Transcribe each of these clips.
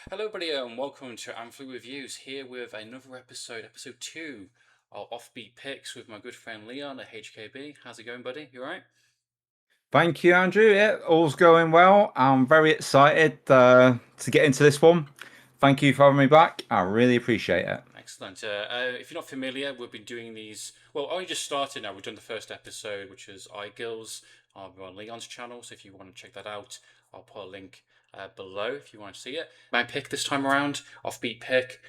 Hello, everybody, and welcome to Amphlett Reviews. Here with another episode, episode 2 of Offbeat Picks with my good friend Leon at HKB. How's it going, buddy? You alright? Thank you, Andrew. Yeah, all's going well. I'm very excited to get into this one. Thank you for having me back. I really appreciate it. Excellent. If you're not familiar, we've been doing these. Well, only just started now. We've done the first episode, which is iGills on Leon's channel. So if you want to check that out, I'll put a link below if you want to see it. My pick this time around, offbeat pick.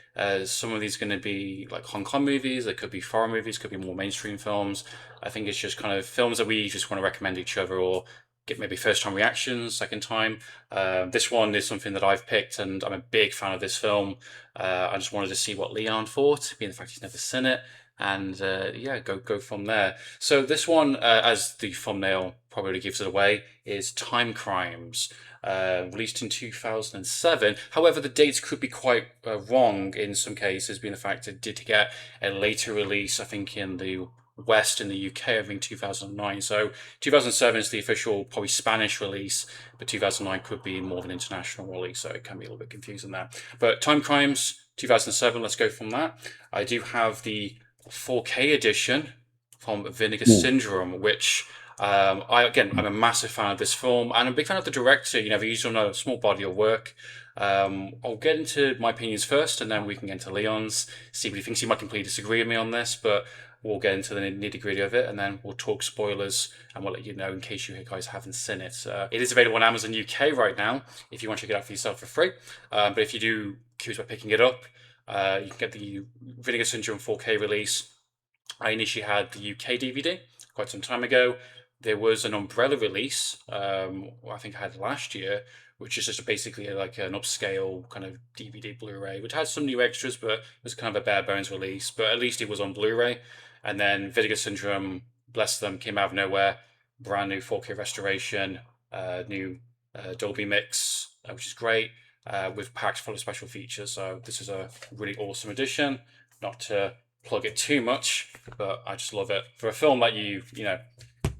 Some of these are going to be like Hong Kong movies. They could be foreign movies. Could be more mainstream films. I think it's just kind of films that we just want to recommend each other or get maybe first time reactions, second time. This one is something that I've picked, and I'm a big fan of this film. I just wanted to see what Leon thought, being the fact he's never seen it, and yeah, go from there. So this one, as the thumbnail probably gives it away, is Timecrimes. Released in 2007. However, the dates could be quite wrong in some cases, being the fact it did get a later release, I think, in the West in the UK, I think 2009. So 2007 is the official, probably Spanish release, but 2009 could be more of an international release, so it can be a little bit confusing there. But Timecrimes 2007, let's go from that. I do have the 4K edition from Vinegar Syndrome, which I'm a massive fan of this film, and I'm a big fan of the director. You know, he's done a small body of work. I'll get into my opinions first, and then we can get into Leon's, see what he thinks. He might completely disagree with me on this, but we'll get into the nitty gritty of it, and then we'll talk spoilers, and we'll let you know in case you guys haven't seen it. It is available on Amazon UK right now if you want to check it out for yourself for free. But if you do curious about picking it up, you can get the Vinegar Syndrome 4K release. I initially had the UK DVD quite some time ago. There was an umbrella release, I think I had last year, which is just basically like an upscale kind of DVD Blu-ray, which has some new extras, but it was kind of a bare bones release. But at least it was on Blu-ray. And then Vinegar Syndrome, bless them, came out of nowhere. Brand new 4K restoration, new Dolby mix, which is great, with packed full of special features. So this is a really awesome edition. Not to plug it too much, but I just love it for a film that you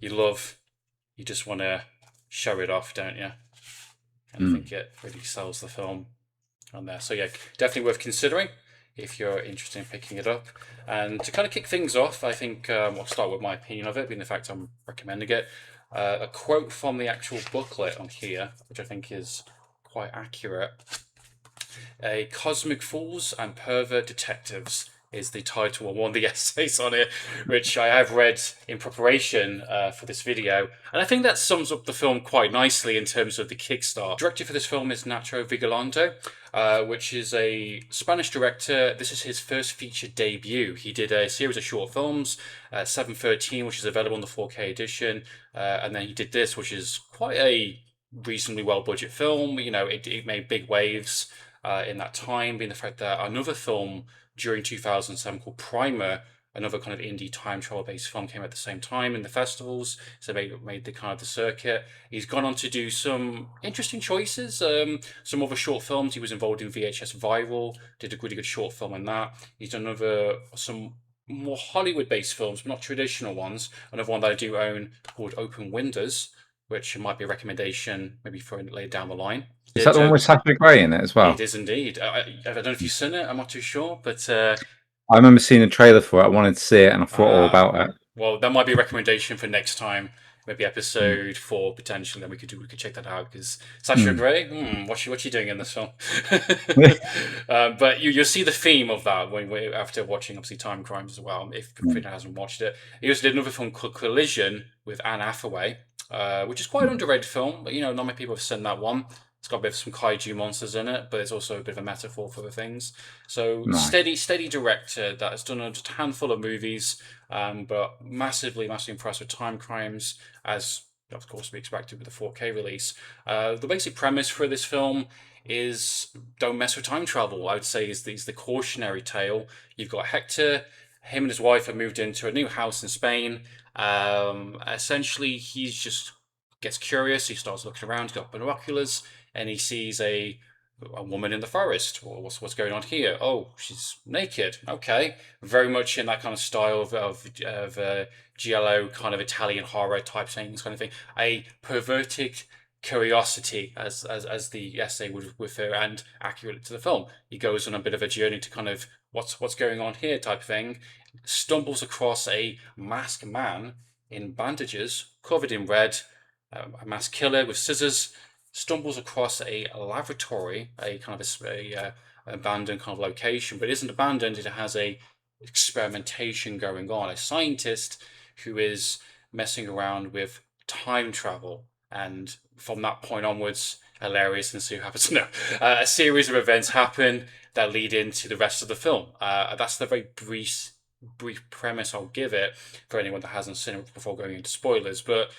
love. You just want to show it off, don't you? And I think it really sells the film on there. So yeah, definitely worth considering if you're interested in picking it up. And to kind of kick things off, I think I'll start with my opinion of it, being the fact I'm recommending it. A quote from the actual booklet on here, which I think is quite accurate. A Cosmic Fools and Pervert Detectives is the title of one of the essays on it, which I have read in preparation for this video. And I think that sums up the film quite nicely in terms of the kickstart. Director for this film is Nacho Vigalondo, which is a Spanish director. This is his first feature debut. He did a series of short films, 713, which is available in the 4K edition. And then he did this, which is quite a reasonably well-budget film. You know, it made big waves in that time, being the fact that another film during 2007 called Primer, another kind of indie time travel based film, came at the same time in the festivals, so made the kind of the circuit. He's gone on to do some interesting choices, some other short films. He was involved in VHS Viral, did a really good short film in that. He's done some more Hollywood based films, but not traditional ones. Another one that I do own called Open Windows, which might be a recommendation maybe for later down the line. Is that the one with Sasha Grey in it as It well? is indeed. I don't know if you've seen it. I'm not too sure, but I remember seeing a trailer for it. I wanted to see it, and I thought all about it. well, that might be a recommendation for next time. Maybe episode 4 potentially. Then we could check that out because Sasha Mm. Grey. What's she doing in this film? But you'll see the theme of that when after watching obviously Timecrimes as well. If Katrina hasn't watched it, he also did another film called Collision with Anne Hathaway, which is quite an underrated film. But you know, not many people have seen that one. It's got a bit of some kaiju monsters in it, but it's also a bit of a metaphor for the things. So Nice. steady director that has done just a handful of movies, but massively impressed with Timecrimes, as of course we expected with the 4K release. The basic premise for this film is don't mess with time travel. I would say is the cautionary tale. You've got Hector. Him and his wife have moved into a new house in Spain. Essentially, he's just gets curious. He starts looking around. He's got binoculars, and he sees a woman in the forest. Well, what's going on here? Oh, she's naked. Okay, very much in that kind of style of giallo, kind of Italian horror type things, kind of thing. A perverted curiosity, as the essay would refer, and accurate to the film. He goes on a bit of a journey to kind of what's going on here type thing. Stumbles across a masked man in bandages, covered in red, a masked killer with scissors. Stumbles across a laboratory, a kind of abandoned kind of location, but it isn't abandoned. It has a experimentation going on. A scientist who is messing around with time travel, and from that point onwards, hilarious and see what happens. No, a series of events happen that lead into the rest of the film. That's the very brief premise I'll give it for anyone that hasn't seen it before going into spoilers. But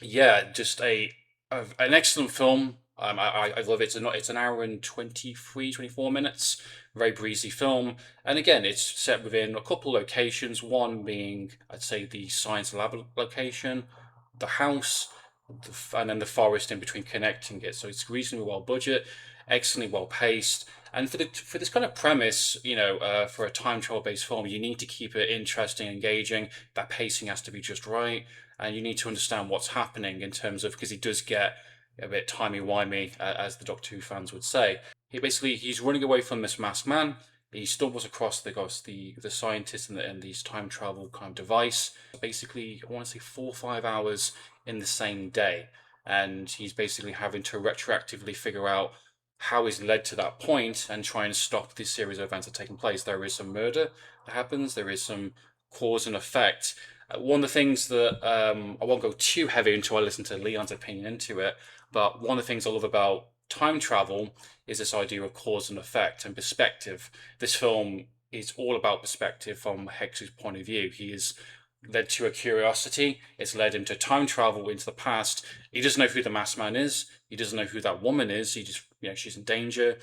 yeah, just an excellent film. I love it. It's an hour and 24 minutes. Very breezy film. And again, it's set within a couple locations. One being, I'd say, the science lab location, the house, and then the forest in between connecting it. So it's reasonably well budget, excellently well paced. And for this kind of premise, for a time travel based film, you need to keep it interesting, engaging. That pacing has to be just right, and you need to understand what's happening in terms of, because he does get a bit timey-wimey, as the Doctor Who fans would say. He's running away from this masked man. He stumbles across the scientist and these time travel kind of device. Basically, I want to say 4 or 5 hours in the same day, and he's basically having to retroactively figure out how he's led to that point and try and stop this series of events that are taking place. There is some murder that happens. There is some cause and effect. One of the things that I won't go too heavy into, I listen to Leon's opinion into it, but one of the things I love about time travel is this idea of cause and effect and perspective. This film is all about perspective from Hex's point of view. He is led to a curiosity. It's led him to time travel into the past. He doesn't know who the masked man is. He doesn't know who that woman is. He just, she's in danger.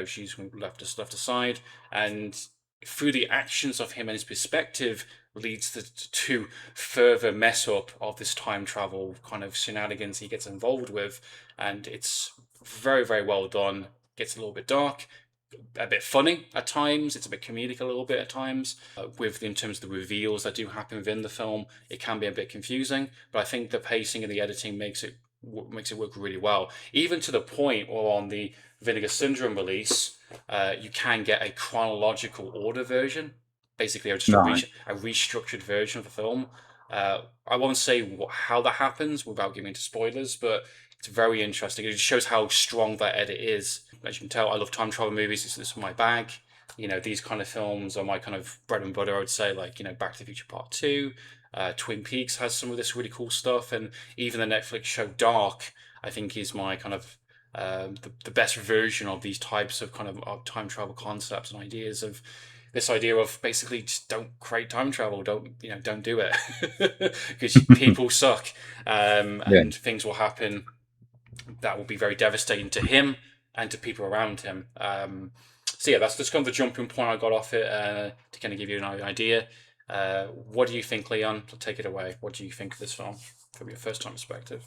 She's left aside. And through the actions of him and his perspective leads to further mess up of this time travel kind of shenanigans he gets involved with. And it's very, very well done. Gets a little bit dark, a bit funny at times. It's a bit comedic a little bit at times. In terms of the reveals that do happen within the film, it can be a bit confusing. But I think the pacing and the editing makes it work really well. Even to the point where on the Vinegar Syndrome release, you can get a chronological order version. Basically, just a restructured version of the film. I won't say how that happens without giving into spoilers, but it's very interesting. It just shows how strong that edit is. As you can tell, I love time travel movies. This is my bag. These kind of films are my kind of bread and butter, I would say, like, Back to the Future Part 2. Twin Peaks has some of this really cool stuff. And even the Netflix show Dark, I think, is my kind of the best version of these types of kind of time travel concepts and ideas of this idea of basically just don't create time travel, don't do it, because people suck, and things will happen that will be very devastating to him and to people around him. So yeah, that's just kind of the jumping point I got off it, to kind of give you an idea. What do you think, Leon? Take it away. What do you think of this film from your first time perspective?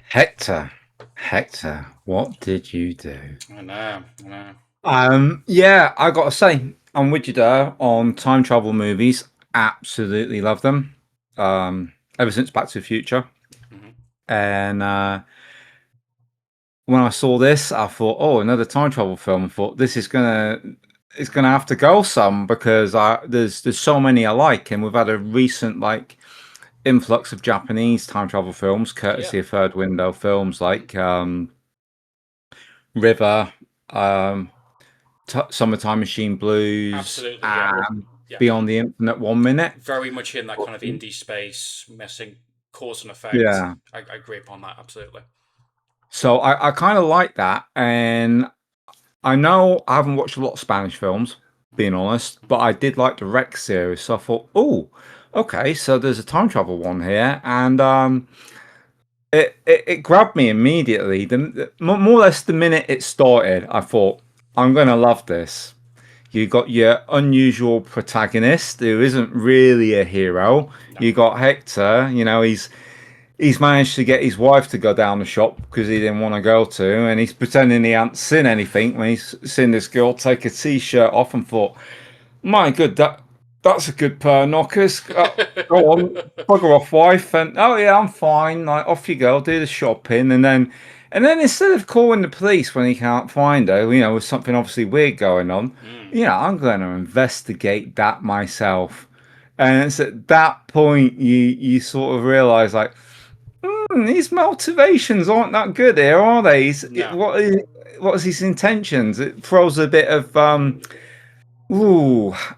Hector, what did you do? I know. Yeah, I gotta say, I'm with you there on time travel movies. Absolutely love them. Ever since Back to the Future. And when I saw this, I thought, oh, another time travel film. I thought this is gonna have to go some, because there's so many I like, and we've had a recent influx of Japanese time travel films, courtesy of Third Window Films, like River, Summertime Machine Blues, Absolutely, and Beyond the Infinite 1 Minute. Very much in that kind of indie space, messing cause and effect. Yeah, I agree upon that, absolutely. So I kind of like that, and I know I haven't watched a lot of Spanish films, being honest, but I did like the Rex series, so I thought, oh, okay, so there's a time travel one here, and it grabbed me immediately. More or less the minute it started, I thought, I'm gonna love this. You got your unusual protagonist who isn't really a hero. No. You got Hector, he's managed to get his wife to go down the shop because he didn't want to go to, and he's pretending he hadn't seen anything when he's seen this girl take a t-shirt off, and thought, my God, That's a good pair of knockers. Go on, bugger off, wife, and oh yeah, I'm fine. Like off you go, do the shopping, and then instead of calling the police when he can't find her, with something obviously weird going on, Mm, I'm going to investigate that myself. And it's at that point you sort of realize like, these motivations aren't that good here, are they? no. What is his intentions? It throws a bit of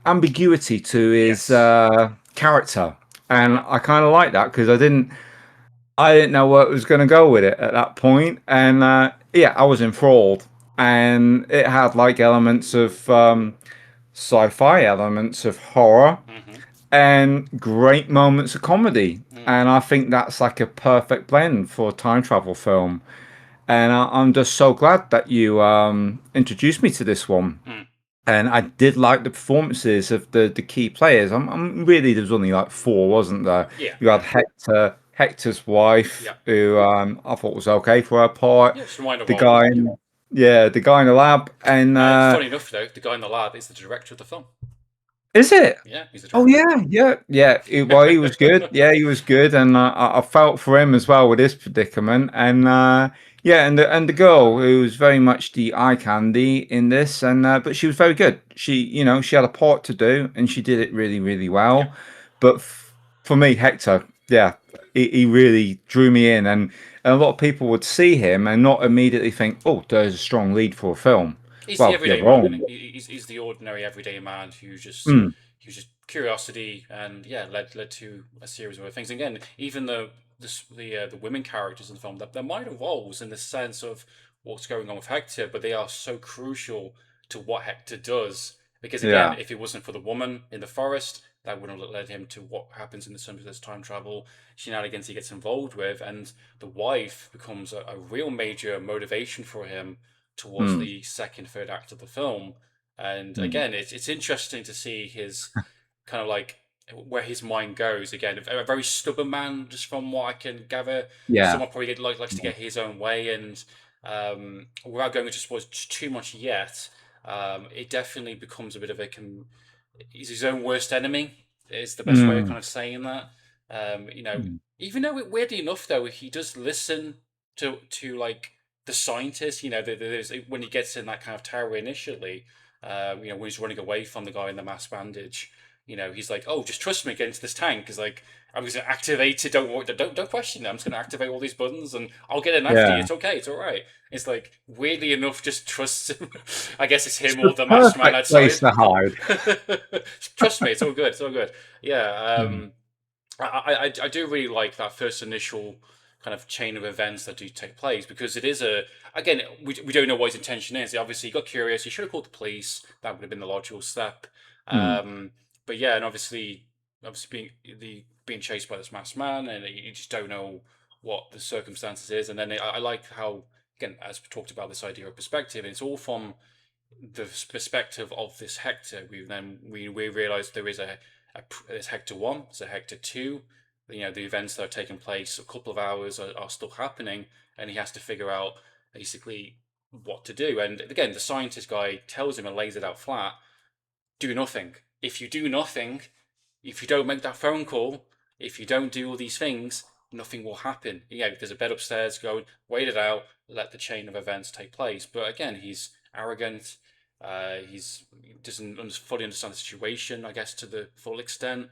ambiguity to his Yes. character, and Yeah. I kind of like that because I didn't know where it was going to go with it at that point, and yeah, I was enthralled, and it had like elements of sci-fi, elements of horror, Mm-hmm. and great moments of comedy, Mm. and I think that's like a perfect blend for a time travel film. And I'm just so glad that you introduced me to this one. Mm. And I did like the performances of the key players. I'm really there was only like four, wasn't there? Yeah. You had Hector's wife, Yeah. who I thought was okay for her part. Yeah. Just a minor The role. guy, in, yeah, the guy in the lab, and Funny enough, though, the guy in the lab is the director of the film. is it? Yeah, he's the Oh director. yeah, yeah, yeah. Well, he was good. Yeah, he was good, and I felt for him as well with his predicament. And yeah, and the girl who was very much the eye candy in this, and but she was very good. She had a part to do, and she did it really, really Yeah. well. But for me, Hector, yeah, he really drew me in, and a lot of people would see him and not immediately think, oh, there's a strong lead for a film. He's the Well, you're everyday man, isn't wrong. he? He's the ordinary everyday man who just Mm, he was just curiosity and yeah led to a series of other things. Again, even the women characters in the film, they're minor roles in the sense of what's going on with Hector, but they are so crucial to what Hector does. Because again, yeah. if it wasn't for the woman in the forest, that wouldn't have led him to what happens in the terms of this time travel shenanigans he gets involved with, and the wife becomes a real major motivation for him towards Mm, the second, third act of the film. And mm. again, it's interesting to see his kind of like where his mind goes. Again, a very stubborn man, just from what I can gather. Yeah. Someone probably likes to get his own way, and without going into spoilers too much yet, it definitely becomes a bit of he's his own worst enemy. Is the best way of Mm, kind of saying that. mm. Even though weirdly enough, though, he does listen to like the scientist. There's when he gets in that kind of tower initially. When he's running away from the guy in the mass bandage. He's like, "Oh, just trust me, get into this tank." Because like, I'm going to activate it. Don't question it. I'm just going to activate all these buttons, and I'll get in after you. Yeah. It's okay. It's all right. It's like weirdly enough, just trust him. I guess it's It's him the or the mastermind perfect place outside. to hide. Trust me, it's all good. It's all good. Yeah. Mm, I do really like that first initial kind of chain of events that do take place because it is again we don't know what his intention is. Obviously, he got curious. He should have called the police. That would have been the logical step. mm, But yeah, and obviously being chased by this masked man, and you just don't know what the circumstances is. And then I like how again, as we talked about, this idea of perspective. It's all from the perspective of this Hector. We realize there is there's Hector 1, there's a Hector 2. The events that are taking place a couple of hours are still happening, and he has to figure out basically what to do. And again, the scientist guy tells him and lays it out flat: do nothing. If you do nothing, if you don't make that phone call, if you don't do all these things, nothing will happen. There's a bed upstairs. Go wait it out. Let the chain of events take place. But again, he's arrogant. He doesn't fully understand the situation, I guess, to the full extent,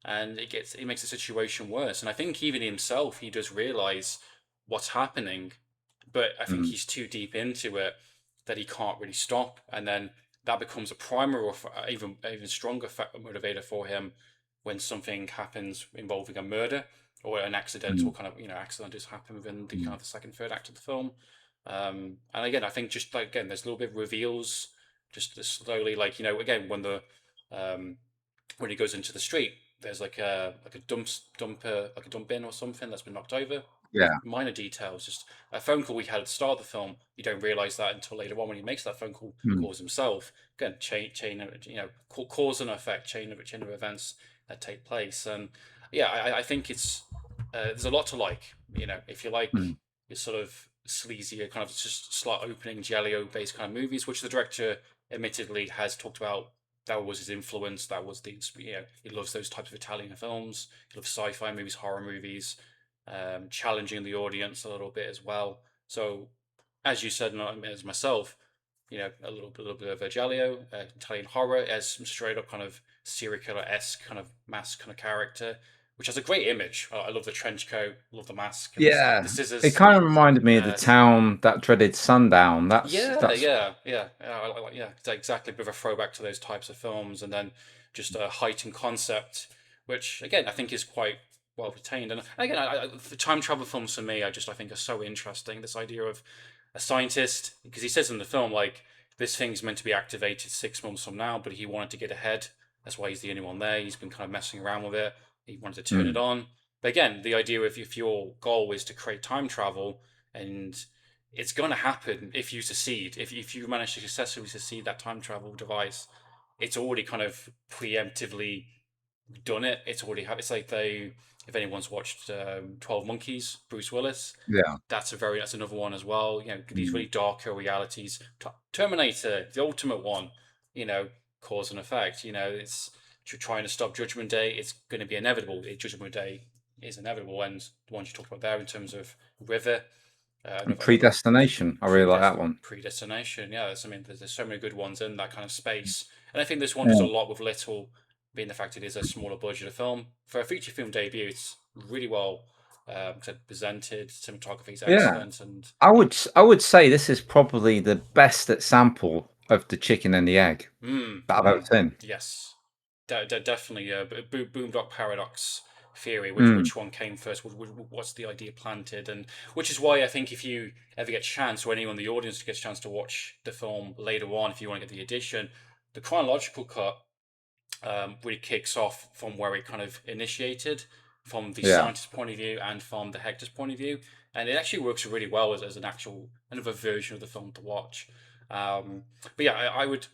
and it makes the situation worse. And I think even himself, he does realize what's happening, but I think mm, he's too deep into it that he can't really stop. And then that becomes a primary or even stronger motivator for him when something happens involving a murder or an accidental mm, kind of accident has happened within the kind mm, of the second third act of the film. And again, I think just like again, there's a little bit of reveals just slowly, like again um, when he goes into the street, there's like a dump bin or something that's been knocked over. yeah. Minor details, just a phone call we had at the start of the film. You don't realize that until later on when he makes that phone call, Mm, calls himself. Again, chain of cause and effect, chain of events that take place. And yeah, I think it's there's a lot to like. If you like mm, your sort of sleazier kind of just slot opening giallo based kind of movies, which the director admittedly has talked about that was his influence. That was he loves those types of Italian films. He loves sci-fi movies, horror movies, challenging the audience a little bit as well. So, as you said, and as myself, a little bit of a giallo, Italian horror, as some straight up kind of serial killer esque kind of mask kind of character, which has a great image. I love the trench coat, love the mask, and the Yeah, it scissors. kind of reminded me of the Uh, town that dreaded sundown. yeah, That's yeah, yeah, yeah. Exactly. A bit of a throwback to those types of films, and then just a heightened concept, which again I think is quite well retained. And again, the time travel films for me, I think are so interesting. This idea of a scientist, because he says in the film like this thing's meant to be activated 6 months from now, but he wanted to get ahead. That's why he's the only one there. He's been kind of messing around with it. He wanted to turn it mm, on. But again, the idea of if your goal is to create time travel and it's going to happen if you succeed. If you manage to successfully succeed that time travel device, it's already kind of preemptively done it. It's already it's like if anyone's watched 12 Monkeys, Bruce Willis, yeah. that's another one as well. These Mm. really darker realities. Terminator, the ultimate one. Cause and effect. It's you're trying to stop Judgment Day. It's going to be inevitable. Judgment Day is inevitable, and the ones you talked about there in terms of River. And Another Predestination, I really like that one. predestination. Yeah, there's so many good ones in that kind of space, and I think this one does a Yeah, lot with little, being the fact it is a smaller budget of film for a feature film debut. It's really well presented. Cinematography is yeah. excellent, and I would say this is probably the best example of the chicken and the egg that I've ever seen. yes, definitely. Boomdock paradox theory. Which Mm, which one came first? What's the idea planted? And which is why I think if you ever get a chance, or anyone in the audience gets a chance to watch the film later on, if you want to get the edition, the chronological cut really kicks off from where it kind of initiated, from the yeah. scientist's point of view and from the Hector's point of view, and it actually works really well as an actual another version of the film to watch. But yeah, I would,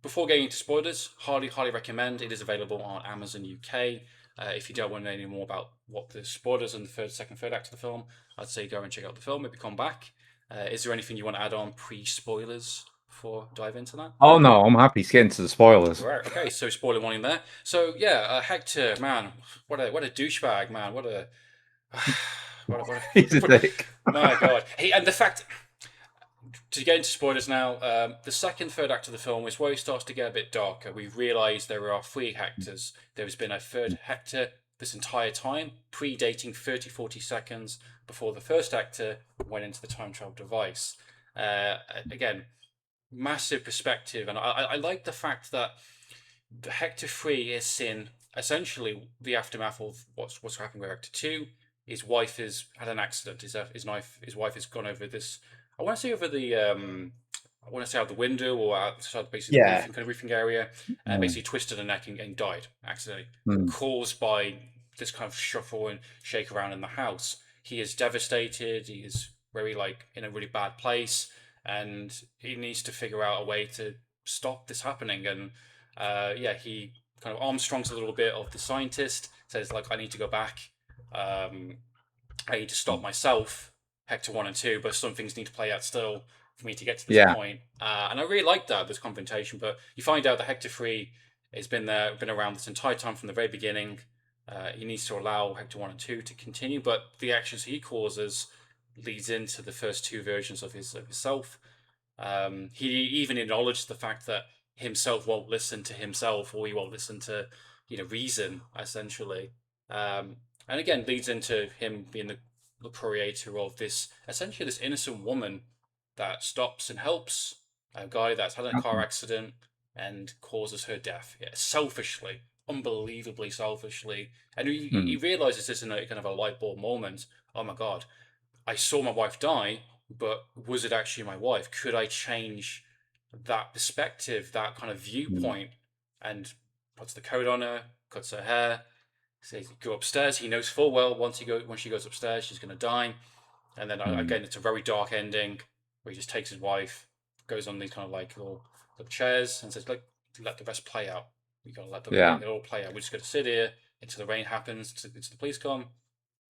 before getting into spoilers, highly recommend. It is available on Amazon UK. If you don't want to know any more about what the spoilers and the third act of the film, I'd say go and check out the film. Maybe come back. Is there anything you want to add on pre-spoilers before I dive into that? Oh no, I'm happy to get into the spoilers. Right. Okay. So spoiler warning there. So yeah, Hector, man, what a douchebag, man. What a He's a dick. my God. And the fact, to get into spoilers now, the third act of the film is where it starts to get a bit darker. We realise there are three Hectors. There has been a third Hector this entire time, predating 30-40 seconds before the first Hector went into the time travel device. Again, massive perspective, and I like the fact that the Hector 3 is in essentially the aftermath of what's happening with Hector 2. His wife has had an accident. His wife has gone over this. I want to say over the I want to say out the window or outside basically the Yeah. roofing area, and Mm, basically twisted her neck and died accidentally, mm, caused by this kind of shuffle and shake around in the house. He is devastated. He is very in a really bad place, and he needs to figure out a way to stop this happening. And yeah, he kind of Armstrongs a little bit of the scientist, says I need to go back. Um, I need to stop myself, Hector 1 and 2, but some things need to play out still for me to get to this yeah. point. And I really like this confrontation, but you find out that Hector 3 has been around this entire time from the very beginning. He needs to allow Hector 1 and 2 to continue, but the actions he causes leads into the first two versions of himself. He even acknowledged the fact that himself won't listen to himself, or he won't listen to reason, essentially. And again, leads into him being the creator of essentially this innocent woman that stops and helps a guy that's had a car accident and causes her death. Yeah, selfishly, unbelievably selfishly. And he Mm, realizes this in a kind of a light bulb moment. Oh my God, I saw my wife die, but was it actually my wife? Could I change that perspective, that kind of mm, viewpoint? And puts the coat on her, cuts her hair, says go upstairs. He knows full well once she goes upstairs, she's going to die. And then mm. again, it's a very dark ending where he just takes his wife, goes on these kind of little chairs, and says, let the rest play out. You got to let Yeah. it all play out. We're just going to sit here until the rain happens, until the police come.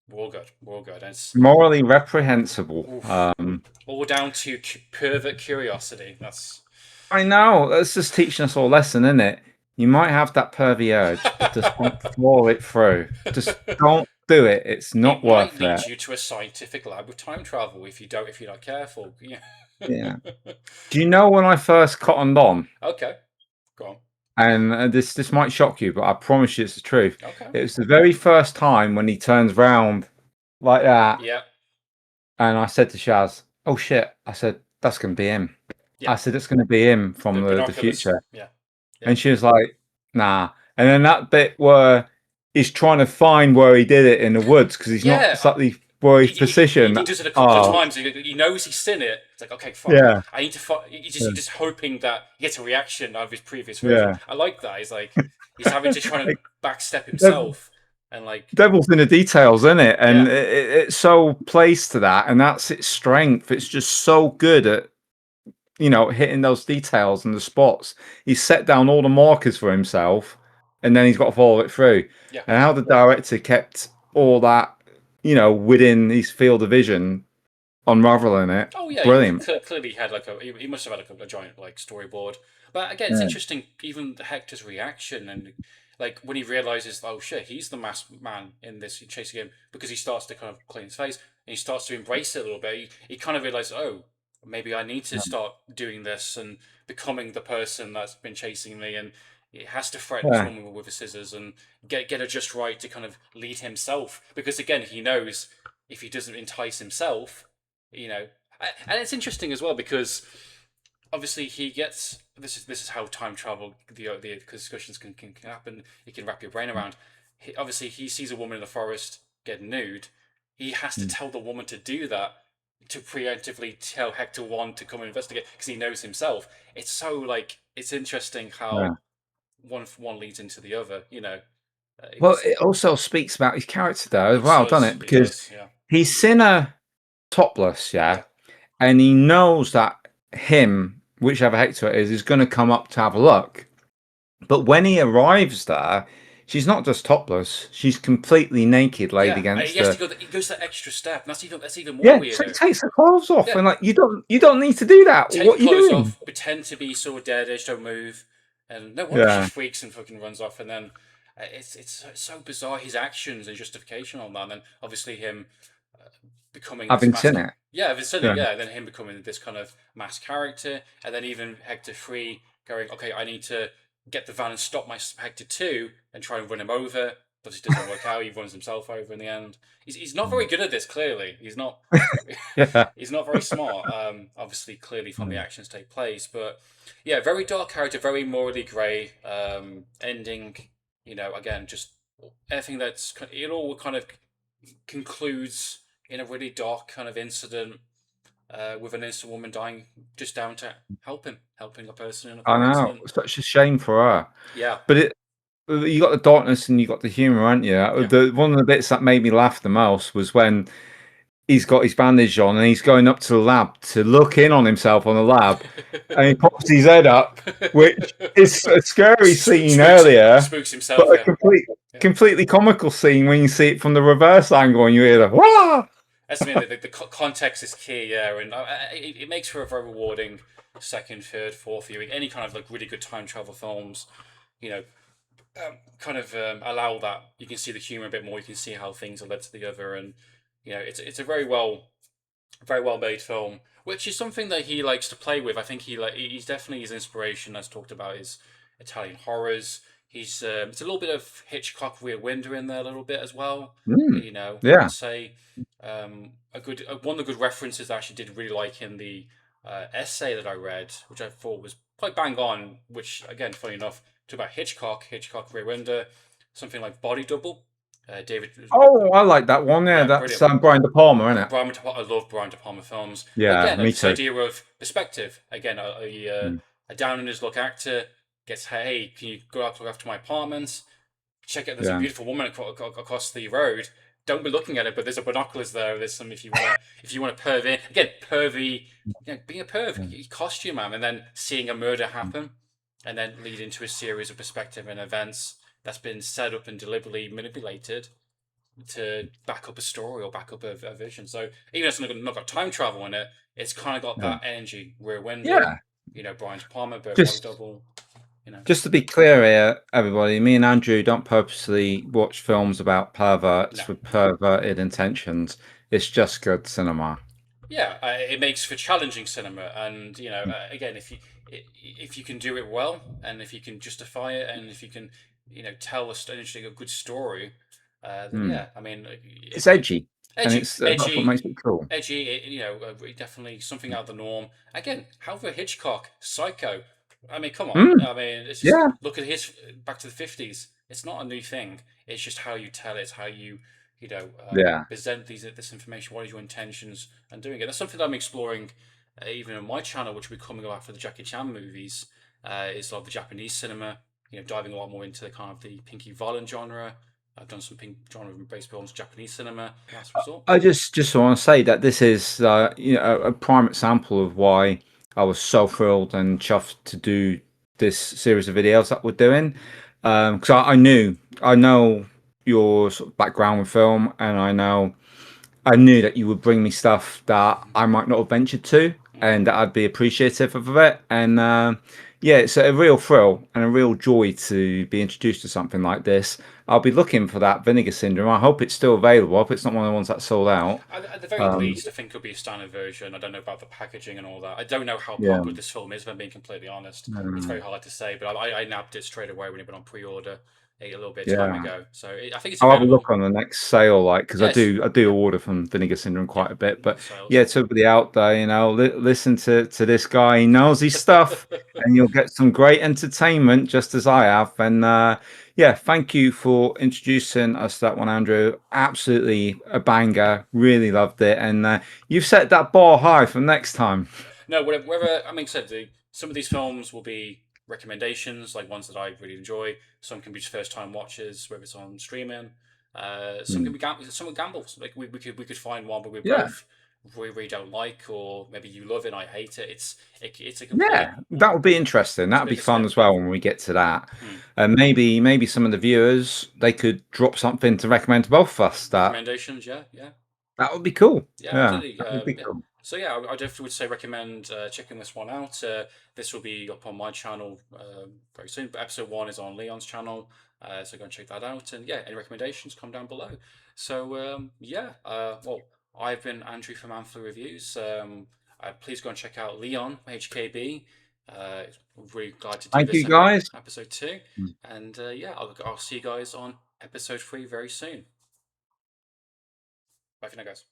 We're all good. We're all good. And it's Morally reprehensible. oof, all down to pervert curiosity. That's I know. That's just teaching us all a lesson, isn't it? you might have that pervy urge, but just don't follow it through. Just don't do it. It's It not might worth it. lead you to a scientific lab with time travel if you're not careful. Yeah. Yeah. Do you know when I first cottoned on? Okay. Go on. And this might shock you, but I promise you it's the truth. Okay. It was the very first time when he turns round like that, Yeah. and I said to Shaz, "Oh shit!" I said, "That's going to be him." Yeah. I said, "It's going to be him from The the binoculars. future." Yeah. Yeah. And she was like, "Nah." And then that bit where he's trying to find where he did it in the woods because he's not Yeah. slightly where he's He positioned. does it a couple of Oh, times. He knows he's seen it. It's like, okay, fuck. yeah, I need to find. He's yeah, just hoping that he gets a reaction out of his previous version. yeah. I like that. He's having to try to Like, backstep dev- himself and like, devil's in the details, isn't it? And yeah. it so plays to that, and that's its strength. It's just so good at hitting those details and the spots. He's set down all the markers for himself, and then he's got to follow it through. Yeah. And how the director kept all that, within his field of vision, unraveling it, Oh yeah, brilliant. clearly had like he must have had like a giant like storyboard. But again, it's Yeah, interesting. Even Hector's reaction and like when he realizes, oh shit, he's the masked man in this chasing him because he starts to kind of clean his face and he starts to embrace it a little bit. He kind of realizes, oh, maybe I need to start doing this and becoming the person that's been chasing me, and he has to threaten this yeah, woman with the scissors and get her just right to kind of lead himself because again he knows if he doesn't entice himself, you know. And it's interesting as well because obviously he gets this is how time travel the discussions can happen. You can wrap your brain around. Obviously, he sees a woman in the forest get nude. He has to mm, tell the woman to do that to preemptively tell Hector one to come and investigate because he knows himself. It's so like it's interesting yeah. how one leads into the other. You know, Well, because it also speaks about his character there as it well, doesn't does, it? it Because does, yeah, he's seen her topless, yeah. yeah, and he knows that him, whichever Hector it is going to come up to have a look. But when he arrives there, she's not just topless; she's completely naked, laid Yeah, and he against has to the. go. He goes that extra step. And that's even more Yeah, so he weirder. takes her clothes off, Yeah, and like you don't need to do that. take your What are you clothes doing? off, pretend to be sort of deadish, don't move, and no wonder she Yeah, freaks and fucking runs off. And then it's so bizarre his actions and justification on that. And then obviously him becoming this having mask. seen it. Yeah, Vicinity, Yeah, yeah. Then him becoming this kind of masked character, and then even Hector 3 going, okay, I need to get the van and stop my Hector 2 and try and run him over. But it doesn't work out. He runs himself over in the end. He's not very good at this. Clearly, he's not. yeah, He's not very smart. Obviously, clearly from the yeah. actions take place, but yeah, very dark character, very morally grey. Ending, again, just everything it all kind of concludes in a really dark kind of incident with an innocent woman dying just down to helping a person in a I car know. accident. Such a shame for her. Yeah, But you got the darkness and you got the humor, aren't you? yeah. The one of the bits that made me laugh the most was when he's got his bandage on and he's going up to the lab to look in on himself on the lab, and he pops his head up, which is a scary scene earlier, Spooks but himself. a Yeah, yeah. completely comical scene when you see it from the reverse angle and you hear the wah. That's the the context is key, yeah, and it makes for a very rewarding second, third, fourth viewing. Any kind of like really good time travel films, you know, kind of allow that. You can see the humor a bit more. You can see how things are led to the other, and it's a very well made film, which is something that he likes to play with. I think he's definitely his inspiration, as talked about, is Italian horrors. He's it's a little bit of Hitchcock, Rear Window in there a little bit as well. Mm, I yeah. would say a good one of the good references that I actually did really like in the essay that I read, which I thought was quite bang on. Which again, funny enough, talk about Hitchcock, Rear Window, something like Body Double. David, Oh, I like that one. Yeah, yeah, that's brilliant. Brian De Palma, isn't it? I love Brian De Palma films. Yeah, Again, me this too. idea of perspective. Again, Mm, a down on his luck actor gets, hey, can you go out look after my apartment? Check out, there's a yeah, beautiful woman across the road. Don't be looking at it, but there's a binoculars there. There's some if you want to perv in again, pervy. Being a perv, yeah, costume man, and then seeing a murder happen, and then lead into a series of perspective and events that's been set up and deliberately manipulated to back up a story or back up a vision. So even if it's not got time travel in it, it's kind of got yeah. that energy. Rear Window, Yeah, Brian De Palma, Body just Double. You know. Just to be clear here, everybody, me and Andrew don't purposely watch films about No. perverts with perverted intentions. It's just good cinema. Yeah, it makes for challenging cinema, and Mm. again, if you can do it well, and if you can justify it, and if you can, tell an interesting, a good story, then Mm. yeah, I mean, It's edgy, and edgy, it's that's what makes it cool. something out of the norm. Again, Alfred Hitchcock, Psycho. I mean, come on. Mm. I mean, it's just Yeah, look at his Back to the 50s. It's not a new thing. It's just how you tell it, how you yeah. present this information. What are your intentions and doing it? That's something that I'm exploring, even on my channel, which will be coming out for the Jackie Chan movies. Is like the Japanese cinema. Diving a lot more into the kind of the pinky violent genre. I've done some pink genre-based films, Japanese cinema. Last resort. I just want to say that this is a prime example of why I was so thrilled and chuffed to do this series of videos that we're doing, because I know your sort of background with film, and I knew that you would bring me stuff that I might not have ventured to, and that I'd be appreciative of it. And yeah, it's a real thrill and a real joy to be introduced to something like this. I'll be looking for that Vinegar Syndrome. I hope it's still available. I hope it's not one of the ones that sold out. At the very least, I think it'll be a standard version. I don't know about the packaging and all that. I don't know how Yeah. popular this film is, if I'm being completely honest. It's Mm, very hard to say, but I nabbed it straight away when it went on pre-order a little bit of time yeah. ago. So I think it's I'll have a available. look on the next sale, like, because Yes. I do order from Vinegar Syndrome Yeah. quite a bit. More But sales. yeah, to everybody out there, listen to this guy. He knows his stuff, and you'll get some great entertainment, just as I have. And yeah, thank you for introducing us to that one, Andrew. Absolutely a banger. Really loved it, and you've set that bar high for next time. No, whatever. I mean, some of these films will be recommendations, like ones that I really enjoy. Some can be just first time watches, whether it's on streaming. Some can Mm. be some are gambles. Like we could find one where we Yeah. both really don't like, or maybe you love it and I hate it. It's a complete Yeah, that would be interesting. it's a That'd bit be of a fun spin. as well when we get to that. Hmm. And maybe some of the viewers they could drop something to recommend to both of us. Recommendations, yeah, yeah. That would be cool. Yeah, Yeah, absolutely. that would be Yeah. cool. So yeah, I definitely would say recommend checking this one out. This will be up on my channel very soon. But episode 1 is on Leon's channel, so go and check that out. And yeah, any recommendations, come down below. So yeah, well, I've been Andrew from Amphlett Reviews. Please go and check out Leon HKB. Really glad to do Thank this you, guys. episode 2, and yeah, I'll see you guys on episode 3 very soon. Bye for now, guys.